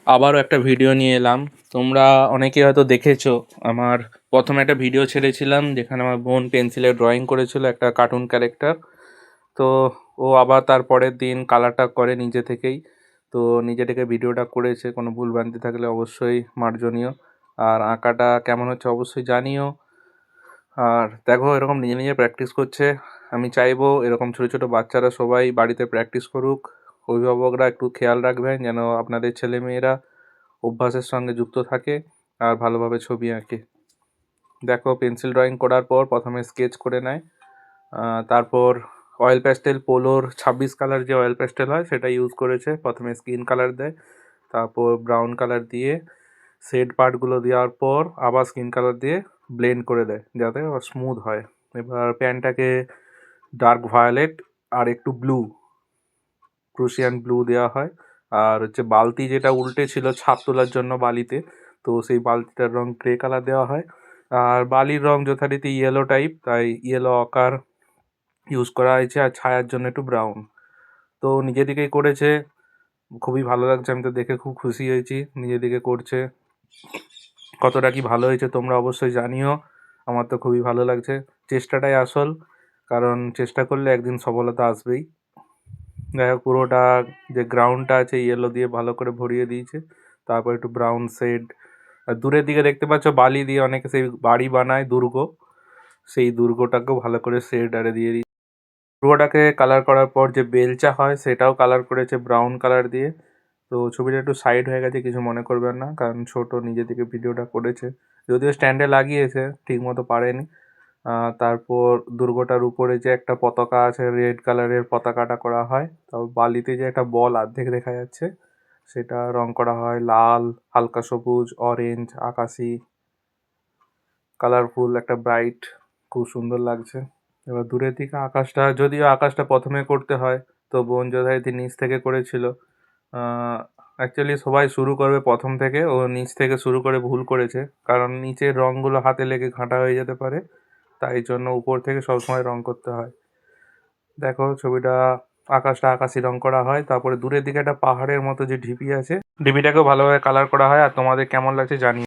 আবারও একটা ভিডিও নিয়ে এলাম। তোমরা অনেকেই হয়তো দেখেছো, আমার প্রথমে একটা ভিডিও ছেড়েছিলাম যেখানে আমার বোন পেন্সিলে ড্রয়িং করেছিল একটা কার্টুন ক্যারেক্টার। তো ও আবার তার পরের দিন কালারটা করে নিজে থেকেই। তো নিজে থেকে ভিডিওটা করেছে, কোনো ভুলভ্রান্তি থাকলে অবশ্যই মার্জনীয়। আর আঁকাটা কেমন হচ্ছে অবশ্যই জানিও। আর দেখো, এরকম নিজে নিজে প্র্যাকটিস করছে। আমি চাইবো এরকম ছোটো ছোটো বাচ্চারা সবাই বাড়িতে প্র্যাকটিস করুক। অভিভাবকরা একটু খেয়াল রাখবেন যেন আপনাদের ছেলেমেয়েরা অভ্যাসের সঙ্গে যুক্ত থাকে আর ভালোভাবে ছবি আঁকে। দেখো, পেন্সিল ড্রয়িং করার পর প্রথমে স্কেচ করে নেয়, তারপর অয়েল প্যাস্টেল, পোলোর 26 কালার যে অয়েল প্যাস্টেল হয় সেটা ইউজ করেছে। প্রথমে স্কিন কালার দেয়, তারপর ব্রাউন কালার দিয়ে শেড পার্টগুলো দেওয়ার পর আবার স্কিন কালার দিয়ে ব্লেন্ড করে দেয় যাতে স্মুথ হয়। এবার প্যানটাকে ডার্ক ভায়োলেট আর একটু ব্লু, প্রুশিয়ান ব্লু দেওয়া হয়। আর হচ্ছে বালতি যেটা উল্টে ছিল ছাপ তোলার জন্য বালিতে, তো সেই বালতিটার রং গ্রে কালার দেওয়া হয়। আর বালির রং যথারীতি ইয়েলো টাইপ, তাই ইয়েলো অকার ইউজ করা হয়েছে, আর ছায়ার জন্য একটু ব্রাউন। তো নিজে দিকেই করেছে, খুবই ভালো লাগছে। আমি তো দেখে খুব খুশি হয়েছি, নিজে দিকে করছে। কতটা কি ভালো হয়েছে তোমরা অবশ্যই জানিও। আমার তো খুবই ভালো লাগছে। চেষ্টাটাই আসল, কারণ চেষ্টা করলে একদিন সফলতা আসবেই। যাই হোক, পুরোটা যে গ্রাউন্ডটা আছে ইয়েলো দিয়ে ভালো করে ভরিয়ে দিয়েছে, তারপর একটু ব্রাউন শেড। আর দূরের দিকে দেখতে পাচ্ছ বালি দিয়ে অনেকে সেই বাড়ি বানায়, দুর্গ, সেই দুর্গটাকেও ভালো করে শেড আরে দিয়ে দিয়েছে। পুরোটাকে কালার করার পর যে বেলচা হয় সেটাও কালার করেছে ব্রাউন কালার দিয়ে। তো ছবিটা একটু সাইড হয়ে গেছে, কিছু মনে করবেন না, কারণ ছোট নিজে থেকে ভিডিওটা করেছে, যদিও স্ট্যান্ডে লাগিয়েছে, ঠিক মতো পারেনি। তারপর দুর্গটার উপরে যে একটা পতাকা আছে, রেড কালারের পতাকাটা করা হয়। তারপর বালিতে যে একটা বল অর্ধেক দেখা যাচ্ছে সেটা রং করা হয় লাল, হালকা সবুজ, অরেঞ্জ, আকাশি, কালারফুল, একটা ব্রাইট, খুব সুন্দর লাগছে। এবার দূরের দিকে আকাশটা, যদিও আকাশটা প্রথমে করতে হয়, তো বোন যথারীতি নিচ থেকে করেছিল। অ্যাকচুয়ালি সবাই শুরু করবে প্রথম থেকে, ও নিচ থেকে শুরু করে ভুল করেছে, কারণ নিচের রঙগুলো হাতে লেগে ঘাঁটা হয়ে যেতে পারে, তাই জন্য উপর থেকে সবসময় রং করতে হয়। দেখো ছবিটা, আকাশটা আকাশি রং করা হয়, তারপরে দূরের দিকে একটা পাহাড়ের মতো যে ঢিপি আছে, ঢিপিটাকেও ভালোভাবে কালার করা হয়। আর তোমাদের কেমন লাগছে জানিও।